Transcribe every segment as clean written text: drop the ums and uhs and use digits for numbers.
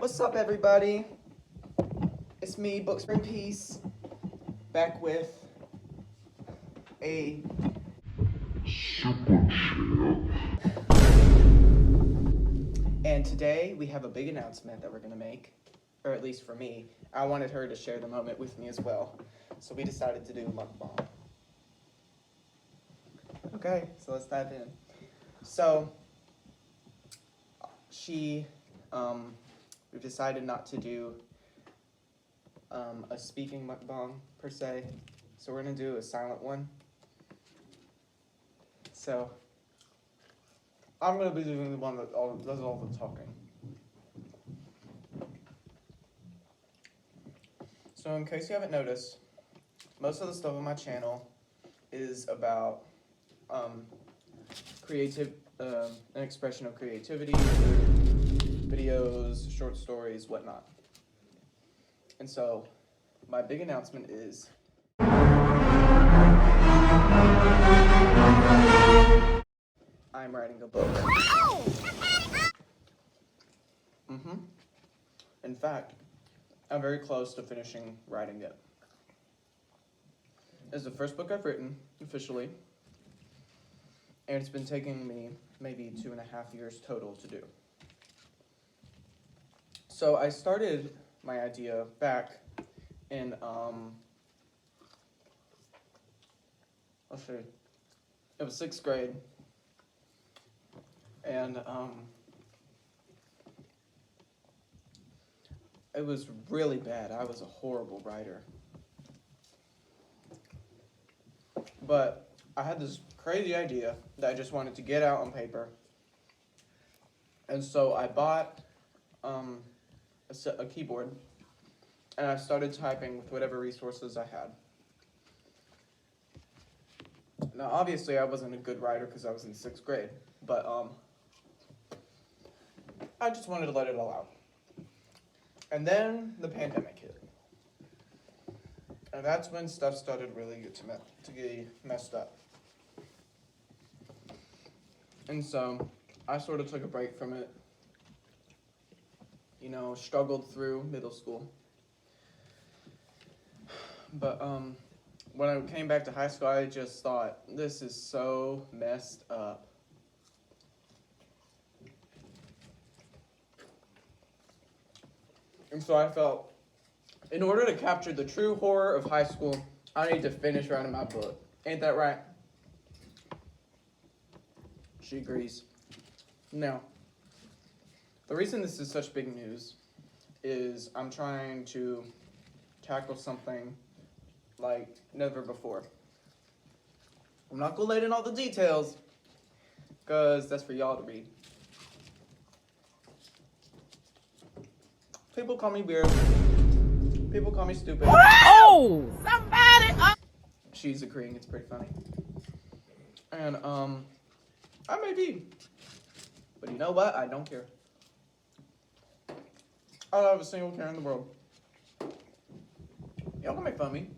What's up, everybody? It's me, Books for Peace, back with a super chat. And today we have a big announcement that we're gonna make, or at least for me. I wanted her to share the moment with me as well, so we decided to do mukbang. Okay, so let's dive in. So we've decided not to do a speaking mukbang per se, so we're gonna do a silent one. So I'm gonna be doing the one that does all the talking. So in case you haven't noticed, most of the stuff on my channel is about an expression of creativity through videos, short stories, whatnot. And so my big announcement is I'm writing a book. In fact, I'm very close to finishing writing it. It's the first book I've written, officially, and it's been taking me maybe 2.5 years total to do. So I started my idea back in, let's see, it was 6th grade, and it was really bad. I was a horrible writer. But I had this crazy idea that I just wanted to get out on paper. And so I bought a keyboard, and I started typing with whatever resources I had. Now, obviously, I wasn't a good writer because I was in 6th grade, but I just wanted to let it all out. And then the pandemic hit. And that's when stuff started really to get messed up. And so I sort of took a break from it, struggled through middle school. But when I came back to high school, I just thought, this is so messed up. And so I felt, in order to capture the true horror of high school, I need to finish writing my book. Ain't that right? She agrees. Now, the reason this is such big news is I'm trying to tackle something like never before. I'm not gonna lay in all the details, because that's for y'all to read. People call me weird. People call me stupid. Oh! Somebody! She's agreeing, it's pretty funny. And, I may be. But you know what? I don't care. I don't have a single care in the world. Y'all can make fun of me.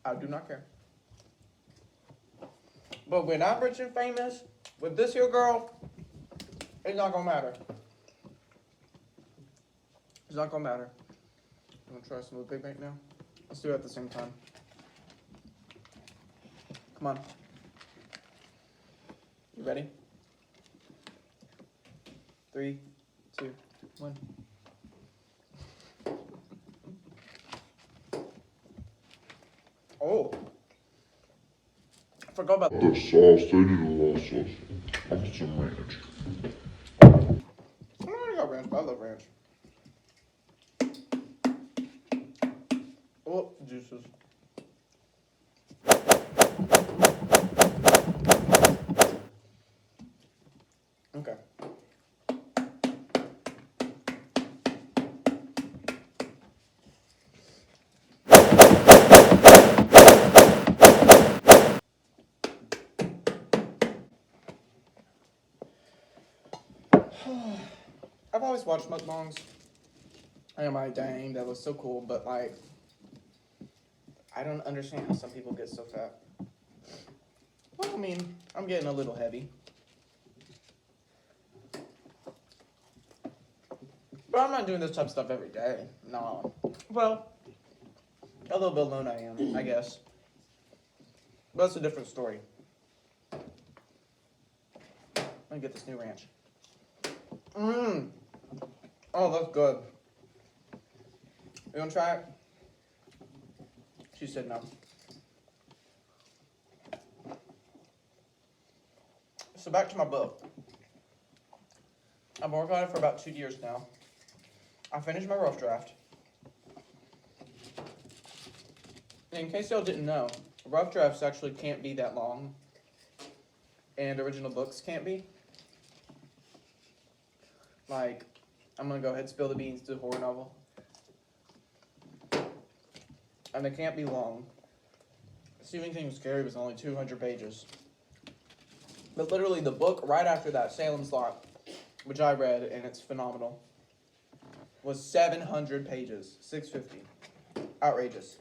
I do not care. But when I'm rich and famous, with this here girl, it's not gonna matter. It's not gonna matter. You wanna try some of the Big Mac now? Let's do it at the same time. Come on. You ready? 3, 2, 1. Oh. I forgot about the sauce. They need a little sauce. I want some ranch. I already got ranch, but I love ranch. Oh, juices. Okay. I've always watched mukbangs. And I'm like, dang, that was so cool, but like, I don't understand how some people get so fat. Well, I mean, I'm getting a little heavy. But I'm not doing this type of stuff every day. No. Well, a little bit alone I am, I guess. But that's a different story. Let me get this new ranch. Oh, that's good. You wanna try it? She said no. So back to my book. I've been working on it for about 2 years now. I finished my rough draft. And in case y'all didn't know, rough drafts actually can't be that long. And original books can't be. Like, I'm gonna go ahead and spill the beans to a horror novel. And they can't be long. Stephen King Scary was only 200 pages. But literally the book right after that, Salem's Lot, which I read, and it's phenomenal, was 700 pages. 650. Outrageous.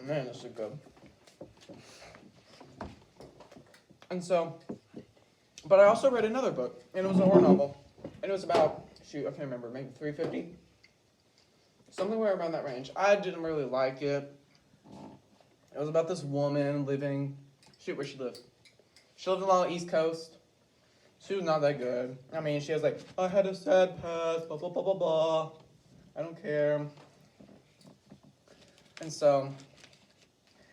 Man, this is good. And so, but I also read another book, and it was a horror novel. And it was about, shoot, I can't remember, maybe 350? Something around that range. I didn't really like it. It was about this woman living, shoot, where she lived. She lived along the East Coast. She was not that good. I mean, she was like, I had a sad past, blah, blah, blah, blah, blah. I don't care. And so,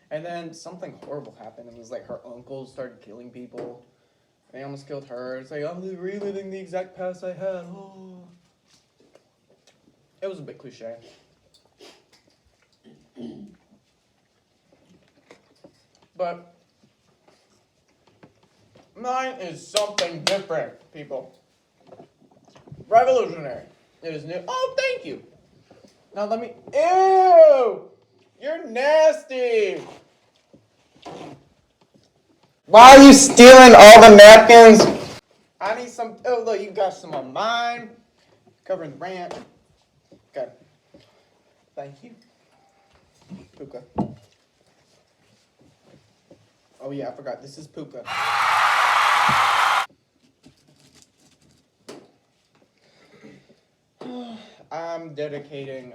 and then something horrible happened. It was like her uncle started killing people. They almost killed her. It's like, I'm reliving the exact past I had. Oh. It was a bit cliche. But mine is something different, people. Revolutionary. It is new. Oh, thank you. Now let me. Ew! You're nasty. Why are you stealing all the napkins? I need some. Oh, look, you got some on mine. Covering the ranch. Okay. Thank you. Puka. Oh yeah, I forgot. This is Puka. I'm dedicating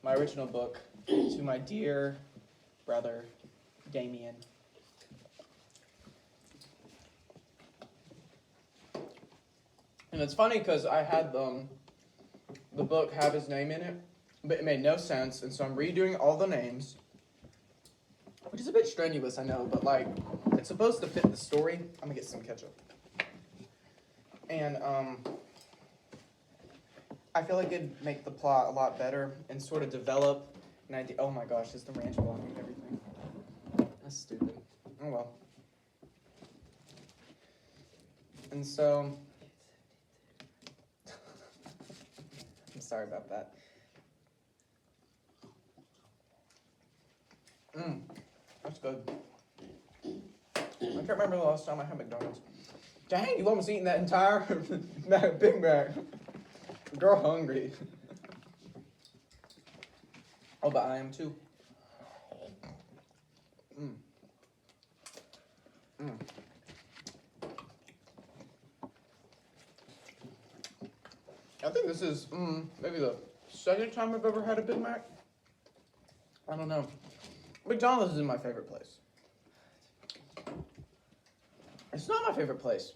my original book to my dear brother, Damien. And it's funny because I had the book have his name in it, but it made no sense, and so I'm redoing all the names, which is a bit strenuous, I know, but like, it's supposed to fit the story. I'm gonna get some ketchup. And I feel like it'd make the plot a lot better and sort of develop an idea. Oh my gosh, is the ranch blocking everything? That's stupid. Oh well. And so, I'm sorry about that. That's good. I can't remember the last time I had McDonald's. Dang, you almost eaten that entire Big Mac. Girl hungry. Oh, but I am too. I think this is maybe the second time I've ever had a Big Mac. I don't know. McDonald's is my favorite place. It's not my favorite place,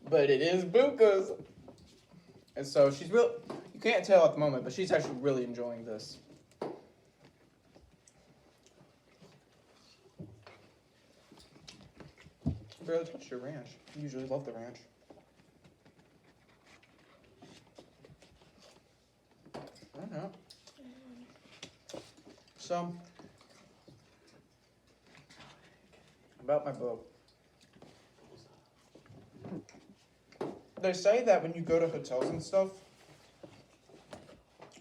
but it is Buka's. And so she's real. You can't tell at the moment, but she's actually really enjoying this. Barely touched your ranch. You usually love the ranch. I don't know. So, about my book. They say that when you go to hotels and stuff,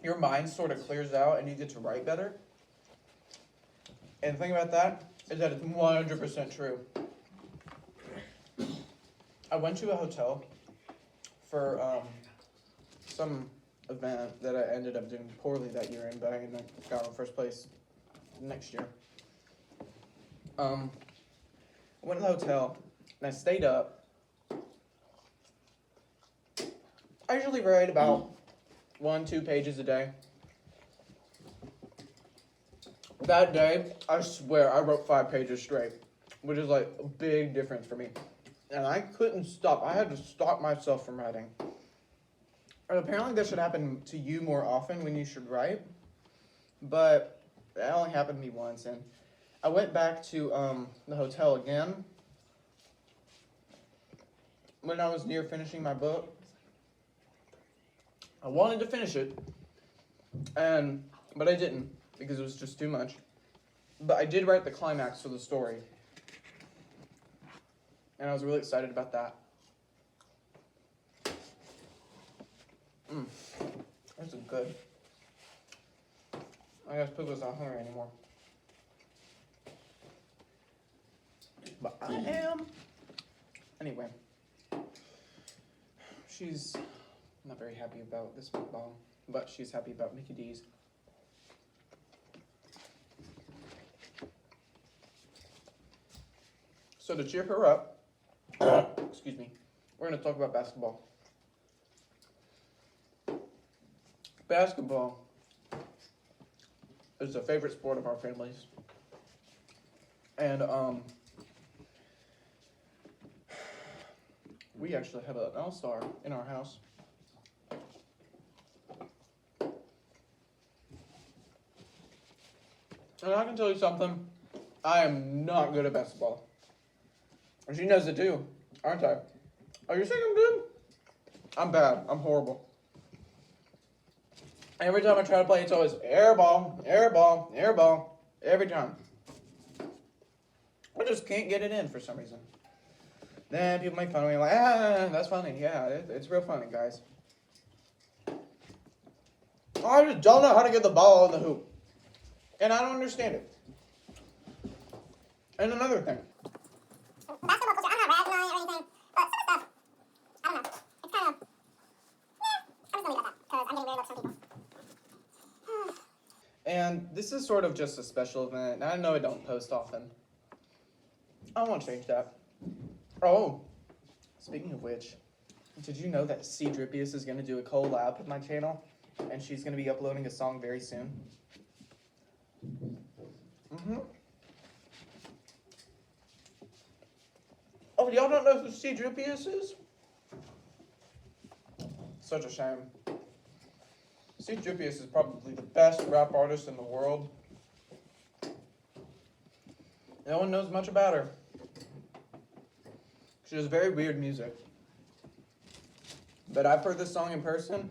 your mind sort of clears out and you get to write better. And the thing about that is that it's 100% true. I went to a hotel for some event that I ended up doing poorly that year in, but I ended up got in first place next year. I went to the hotel and I stayed up I usually write about 1-2 pages a day. That day, I swear, I wrote 5 pages straight, which is like a big difference for me. And I couldn't stop. I had to stop myself from writing. And apparently that should happen to you more often when you should write. But that only happened to me once. And I went back to the hotel again when I was near finishing my book. I wanted to finish it, but I didn't because it was just too much. But I did write the climax for the story, and I was really excited about that. This is good. I guess Puka's not hungry anymore. But I am. Anyway. She's not very happy about this meatball, but she's happy about Mickey D's. So to cheer her up, excuse me, we're going to talk about basketball. Basketball is a favorite sport of our families. And we actually have an all-star in our house. And I can tell you something, I am not good at basketball. And she knows it too, aren't I? Are you saying I'm good? I'm bad. I'm horrible. Every time I try to play, it's always air ball, air ball, air ball. Every time. I just can't get it in for some reason. Then people make fun of me like, that's funny. Yeah, it's real funny, guys. I just don't know how to get the ball in the hoop. And I don't understand it. And another thing. Basketball culture, I'm not ragging on it or anything, but some stuff, I don't know. It's kind of, I'm just going to leave it at that, because I'm getting weird looks from people. And this is sort of just a special event. I know I don't post often. I want to change that. Oh, speaking of which, did you know that C. Dripius is going to do a collab with my channel? And she's going to be uploading a song very soon. Oh, y'all don't know who C. Dripius is? Such a shame. C. Dripius is probably the best rap artist in the world. No one knows much about her. She has very weird music. But I've heard this song in person,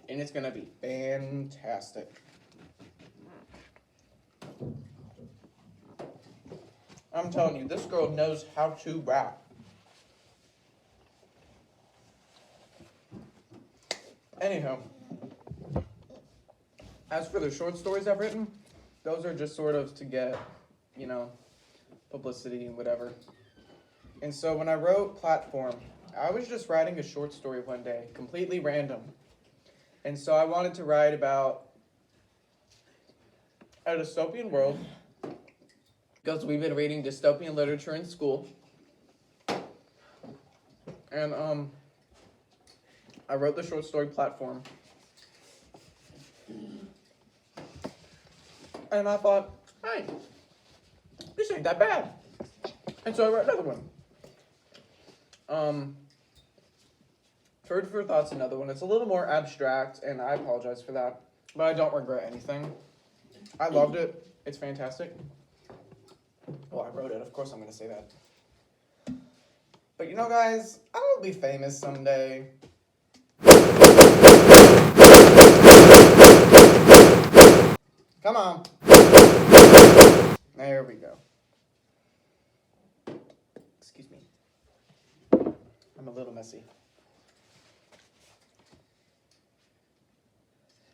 and it's going to be fantastic. I'm telling you, this girl knows how to rap. Anyhow, as for the short stories I've written, those are just sort of to get, publicity and whatever. And so when I wrote Platform, I was just writing a short story one day, completely random. And so I wanted to write about a dystopian world, because we've been reading dystopian literature in school. And I wrote the short story Platform. And I thought, hey, this ain't that bad. And so I wrote another one. Food for Thought's another one. It's a little more abstract, and I apologize for that. But I don't regret anything. I loved it. It's fantastic. Well, I wrote it. Of course I'm going to say that. But guys, I will be famous someday. Come on. There we go. Excuse me. I'm a little messy.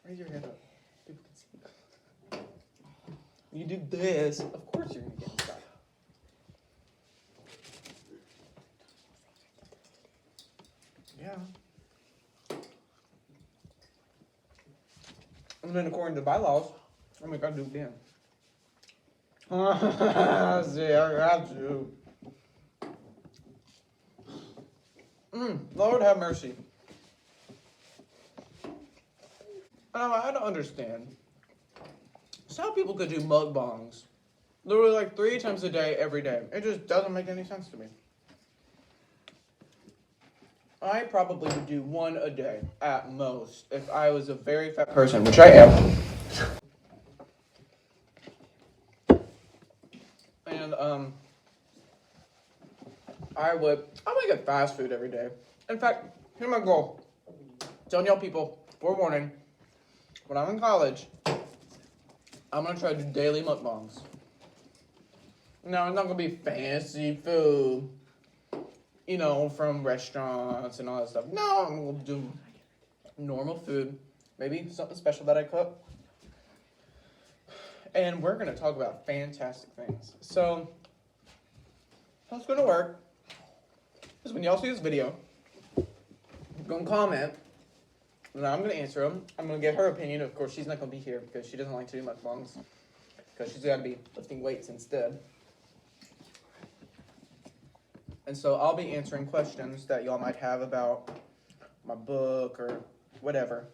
Raise your hand up. People can see. You do this, of course you're going to get inside. Yeah. And then according to bylaws, I gotta do it again. See, I have to. Lord have mercy. I don't understand. Some people could do mukbangs literally like 3 times a day, every day. It just doesn't make any sense to me. I probably would do 1 a day at most if I was a very fat person, which I am. And I might get fast food every day. In fact, here's my goal. Telling y'all people, forewarning, when I'm in college, I'm gonna try to do daily mukbangs. Now, it's not gonna be fancy food, you know, from restaurants and all that stuff. No, I'm gonna do normal food, maybe something special that I cook. And we're gonna talk about fantastic things. So, how it's gonna work is when y'all see this video, you're gonna comment, and I'm gonna answer them. I'm gonna get her opinion. Of course, she's not gonna be here because she doesn't like to do mukbangs, because she's gotta be lifting weights instead. And so I'll be answering questions that y'all might have about my book or whatever.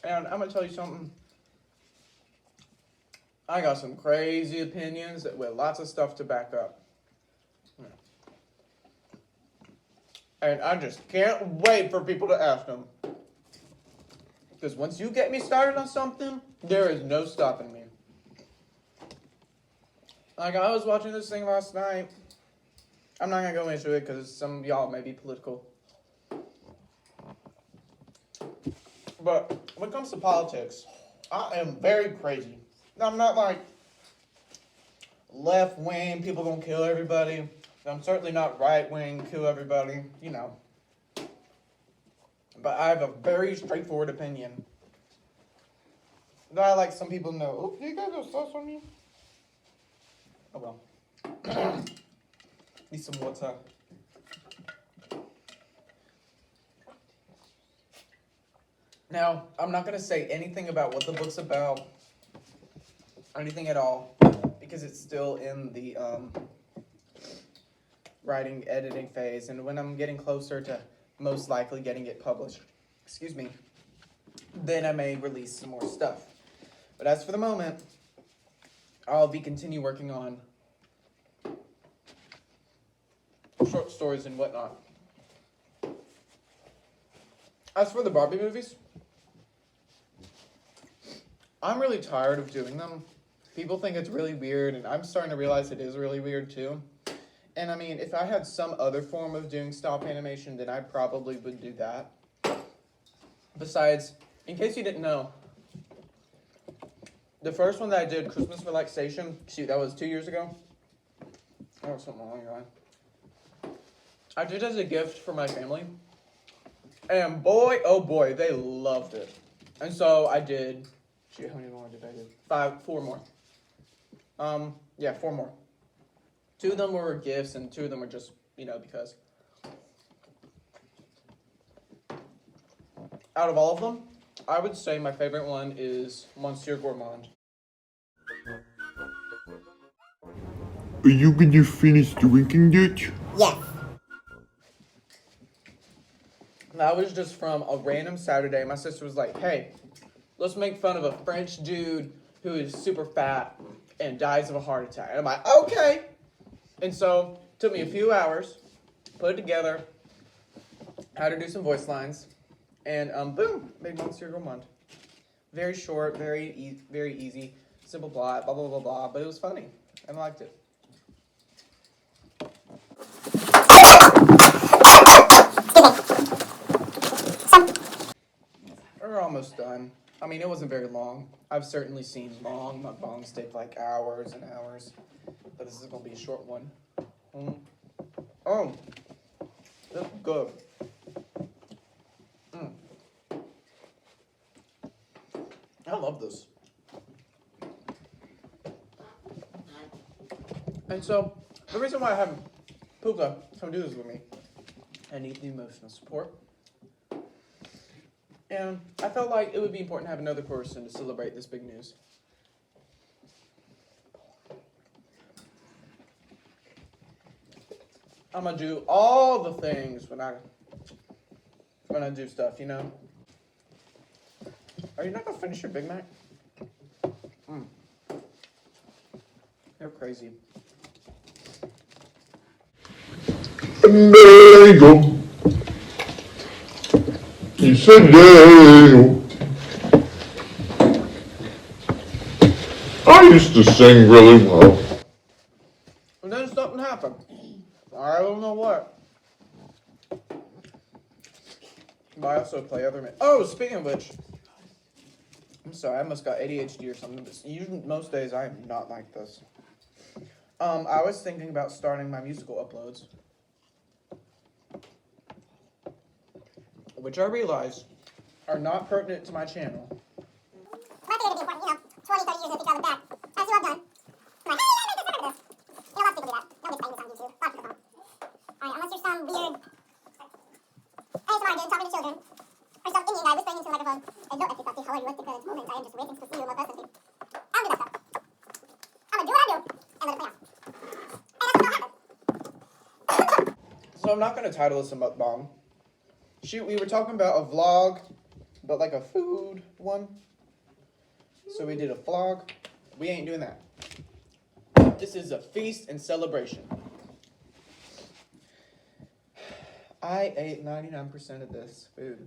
And I'm gonna tell you something. I got some crazy opinions with lots of stuff to back up. And I just can't wait for people to ask them. Because once you get me started on something, there is no stopping me. Like, I was watching this thing last night. I'm not going to go into it because some of y'all may be political. But when it comes to politics, I am very crazy. I'm not like left wing, people gonna kill everybody. I'm certainly not right wing, kill everybody, you know. But I have a very straightforward opinion. That I like some people know. Oh, you guys have sauce on me? Oh well. Need some water. Now, I'm not going to say anything about what the book's about, or anything at all, because it's still in the writing, editing phase, and when I'm getting closer to most likely getting it published, then I may release some more stuff. But as for the moment, I'll continue working on short stories and whatnot. As for the Barbie movies, I'm really tired of doing them. People think it's really weird, and I'm starting to realize it is really weird too. And I mean, if I had some other form of doing stop animation, then I probably would do that. Besides, in case you didn't know, the first one that I did, Christmas Relaxation, shoot, that was 2 years ago. Or something along that line. I did it as a gift for my family. And boy, oh boy, they loved it. And so I did, shoot, how many more did I do? 4 more. Yeah, 4 more. 2 of them were gifts, and 2 of them were just, you know, because. Out of all of them, I would say my favorite one is Monsieur Gourmand. Are you gonna finish drinking that? Yes. That was just from a random Saturday. My sister was like, hey, let's make fun of a French dude who is super fat and dies of a heart attack. And I'm like, okay. And so, it took me a few hours, put it together, had to do some voice lines, and boom, made Monsieur Gourmand. Very short, very easy, simple plot, blah, blah, blah, blah, but it was funny, and I liked it. We're almost done. I mean, it wasn't very long. I've certainly seen long mukbangs take like hours and hours, but this is going to be a short one. Oh, that's good. I love this. And so, the reason why I have Puka come do this with me, I need the emotional support. And I felt like it would be important to have another person to celebrate this big news. I'm going to do all the things when I when I do stuff, you know? Are you not gonna finish your Big Mac? You're crazy. And there you go. He said there you go. I used to sing really well. And then something happened. I don't know what. But I also play other. Oh, speaking of which, I'm sorry, I must got ADHD or something. But usually, most days I am not like this. I was thinking about starting my musical uploads, which I realize are not pertinent to my channel. My theory would be important, 20, 30 years in the future, I look back. That's what I've done. I'm like, hey, I made this, I remember this. You know, lots of people do that. Nobody's famous on YouTube. A lot of people don't. Alright, unless you're some weird ASMR dude talking to children. Or some Indian guy whispering into a microphone. I don't actually how I look at the moment. I am just waiting to see you in my person. I don't do that stuff. I'm gonna do what I do and let it play out. And that's what's gonna happen. So I'm not gonna title this a mukbang. Shoot, we were talking about a vlog, but like a food one. So we did a vlog. We ain't doing that. This is a feast and celebration. I ate 99% of this food.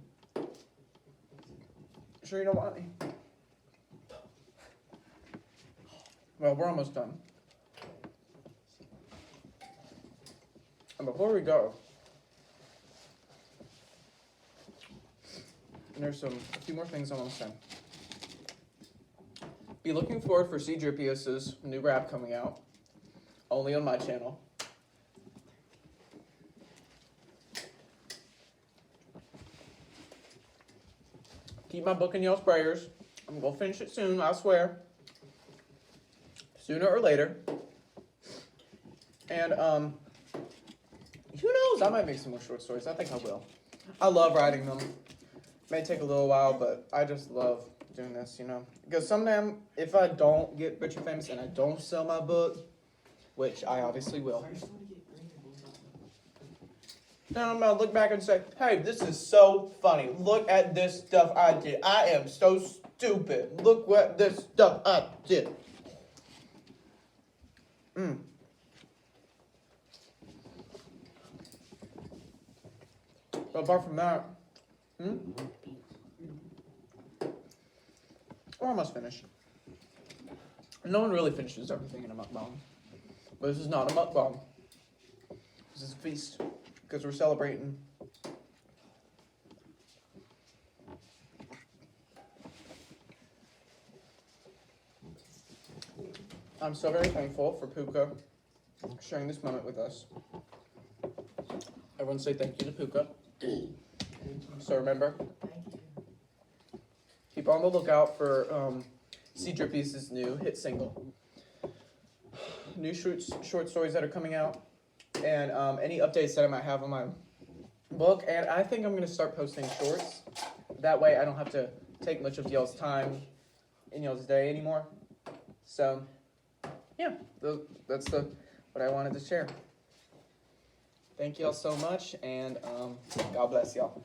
Sure you don't want any? Well, we're almost done. And before we go, there's a few more things I want to say. Be looking forward for C. Dripius's new rap coming out, only on my channel. Keep my book in y'all's prayers. I'm gonna finish it soon, I swear. Sooner or later. And who knows? I might make some more short stories. I think I will. I love writing them. May take a little while, but I just love doing this, you know. Because sometime, if I don't get rich and famous and I don't sell my book, which I obviously will, then I'm gonna look back and say, hey, this is so funny. Look at this stuff I did. I am so stupid. Look what this stuff I did. But apart from that, we're almost finished. No one really finishes everything in a mukbang. But this is not a mukbang. This is a feast. Because we're celebrating. I'm so very thankful for Puka sharing this moment with us. Everyone say thank you to Puka. So remember, keep on the lookout for C. Dripius's new hit single. New short stories that are coming out. And any updates that I might have on my book. And I think I'm going to start posting shorts. That way I don't have to take much of y'all's time in y'all's day anymore. So, yeah, that's what I wanted to share. Thank y'all so much, and God bless y'all.